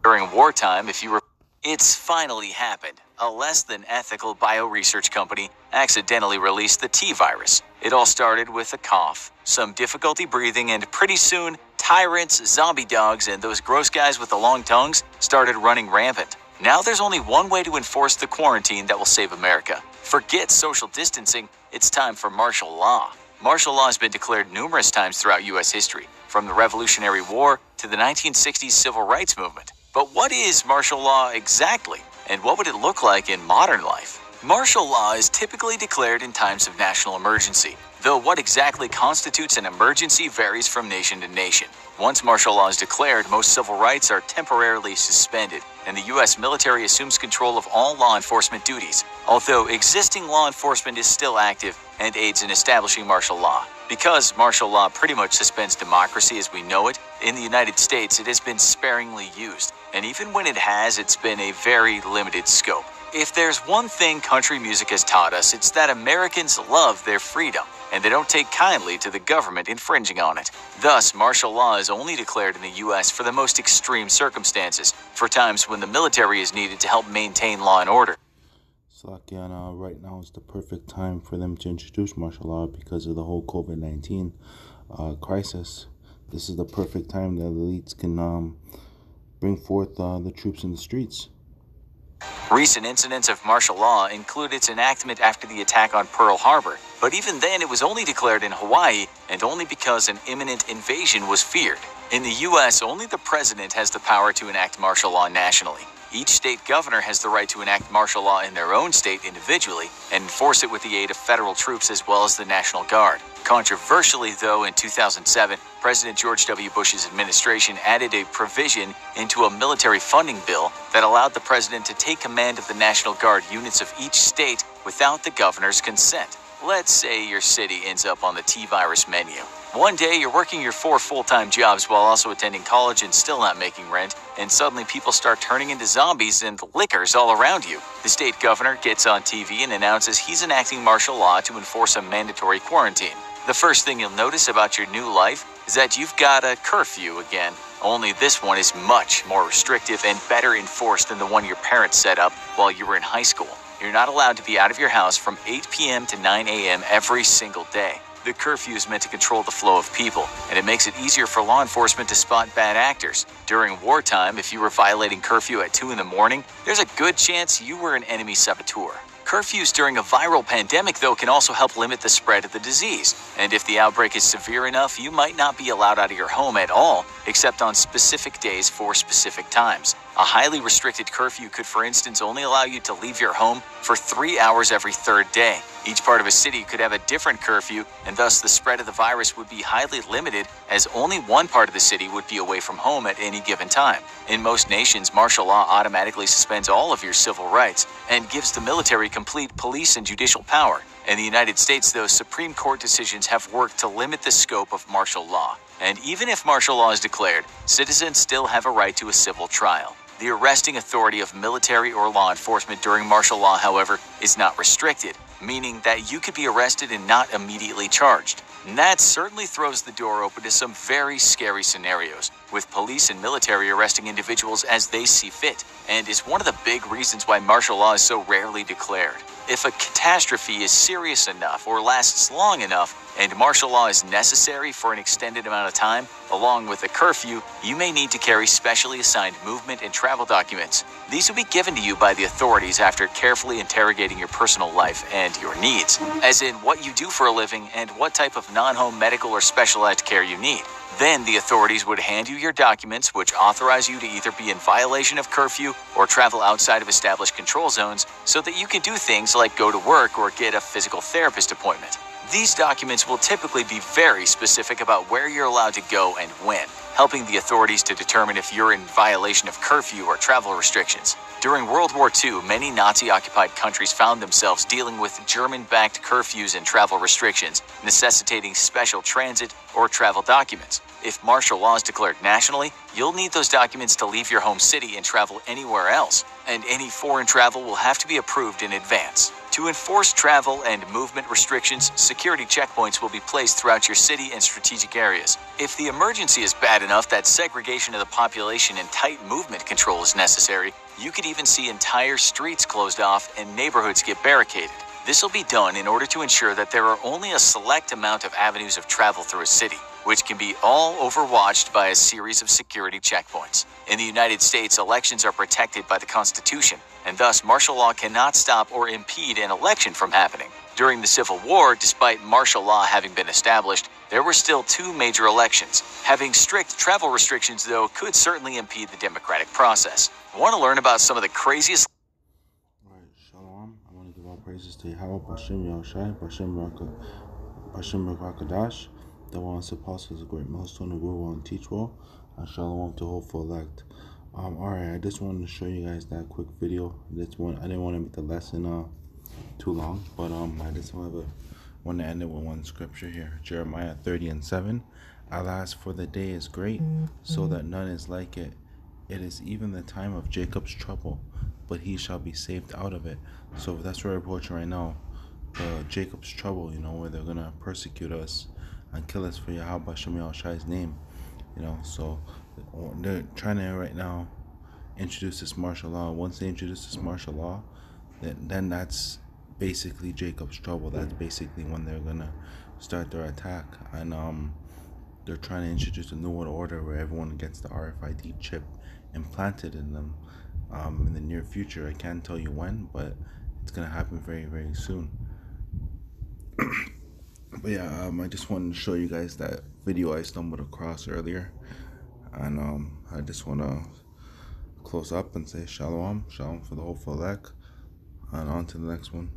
during wartime if you were. It's finally happened. A less than ethical bioresearch company accidentally released the T virus. It all started with a cough, some difficulty breathing, and pretty soon, tyrants, zombie dogs, and those gross guys with the long tongues started running rampant. Now there's only one way to enforce the quarantine that will save America. Forget social distancing, it's time for martial law. Martial law has been declared numerous times throughout U.S. history, from the Revolutionary War to the 1960s Civil Rights Movement. But what is martial law exactly, and what would it look like in modern life? Martial law is typically declared in times of national emergency, though what exactly constitutes an emergency varies from nation to nation. Once martial law is declared, most civil rights are temporarily suspended, and the U.S. military assumes control of all law enforcement duties, although existing law enforcement is still active and aids in establishing martial law. Because martial law pretty much suspends democracy as we know it, in the United States it has been sparingly used, and even when it has, it's been a very limited scope. If there's one thing country music has taught us, it's that Americans love their freedom, and they don't take kindly to the government infringing on it. Thus, martial law is only declared in the U.S. for the most extreme circumstances, for times when the military is needed to help maintain law and order. Slakiana, right now is the perfect time for them to introduce martial law because of the whole COVID-19 crisis. This is the perfect time that elites can bring forth the troops in the streets. Recent incidents of martial law include its enactment after the attack on Pearl Harbor, but even then it was only declared in Hawaii and only because an imminent invasion was feared. In the U.S., only the president has the power to enact martial law nationally. Each state governor has the right to enact martial law in their own state individually and enforce it with the aid of federal troops as well as the National Guard. Controversially, though, in 2007, President George W. Bush's administration added a provision into a military funding bill that allowed the president to take command of the National Guard units of each state without the governor's consent. Let's say your city ends up on the T-virus menu. One day you're working your 4 full-time jobs while also attending college and still not making rent, and suddenly people start turning into zombies and lickers all around you. The state governor gets on TV and announces he's enacting martial law to enforce a mandatory quarantine. The first thing you'll notice about your new life is that you've got a curfew again. Only this one is much more restrictive and better enforced than the one your parents set up while you were in high school. You're not allowed to be out of your house from 8 p.m. to 9 a.m. every single day. The curfew is meant to control the flow of people, and it makes it easier for law enforcement to spot bad actors. During wartime, if you were violating curfew at 2 in the morning, there's a good chance you were an enemy saboteur. Curfews during a viral pandemic, though, can also help limit the spread of the disease. And if the outbreak is severe enough, you might not be allowed out of your home at all, except on specific days for specific times. A highly restricted curfew could, for instance, only allow you to leave your home for 3 hours every third day. Each part of a city could have a different curfew, and thus the spread of the virus would be highly limited, as only one part of the city would be away from home at any given time. In most nations, martial law automatically suspends all of your civil rights and gives the military complete police and judicial power. In the United States, though, Supreme Court decisions have worked to limit the scope of martial law. And even if martial law is declared, citizens still have a right to a civil trial. The arresting authority of military or law enforcement during martial law, however, is not restricted, meaning that you could be arrested and not immediately charged. And that certainly throws the door open to some very scary scenarios, with police and military arresting individuals as they see fit, and is one of the big reasons why martial law is so rarely declared. If a catastrophe is serious enough or lasts long enough, and martial law is necessary for an extended amount of time, along with a curfew, you may need to carry specially assigned movement and travel documents. These will be given to you by the authorities after carefully interrogating your personal life and your needs, as in what you do for a living and what type of non-home medical or specialized care you need. Then the authorities would hand you your documents, which authorize you to either be in violation of curfew or travel outside of established control zones so that you can do things like go to work or get a physical therapist appointment. These documents will typically be very specific about where you're allowed to go and when, helping the authorities to determine if you're in violation of curfew or travel restrictions. During World War II, many Nazi-occupied countries found themselves dealing with German-backed curfews and travel restrictions, necessitating special transit or travel documents. If martial law is declared nationally, you'll need those documents to leave your home city and travel anywhere else, and any foreign travel will have to be approved in advance. To enforce travel and movement restrictions, security checkpoints will be placed throughout your city and strategic areas. If the emergency is bad enough that segregation of the population and tight movement control is necessary, you could even see entire streets closed off and neighborhoods get barricaded. This will be done in order to ensure that there are only a select amount of avenues of travel through a city, which can be all overwatched by a series of security checkpoints. In the United States, elections are protected by the Constitution, and thus martial law cannot stop or impede an election from happening. During the Civil War, despite martial law having been established, there were still 2 major elections. Having strict travel restrictions, though, could certainly impede the democratic process. Want to learn about some of the craziest... Alright, Shalom. I want to give all praises to Yahweh, Bashem Yahushai, Bashem Rakadash. The one apostle is a great milestone of rule and teach well, and shalom to hopeful elect. Alright, I just wanted to show you guys that quick video. I didn't want to make the lesson too long, but I just want to end it with one scripture here. Jeremiah 30:7. Alas, for the day is great, so that none is like it. It is even the time of Jacob's trouble, but he shall be saved out of it. So that's what we're approaching right now. Jacob's trouble, where they're gonna persecute us and kill us for Yahweh Shem Yahushai's name, so they're trying to right now introduce this martial law. Once they introduce this martial law, then that's basically Jacob's trouble. That's basically when they're gonna start their attack, and they're trying to introduce a new world order where everyone gets the RFID chip implanted in them in the near future. I can't tell you when, but it's gonna happen very, very soon. But yeah, I just wanted to show you guys that video I stumbled across earlier, and I just want to close up and say shalom for the whole elect, and on to the next one.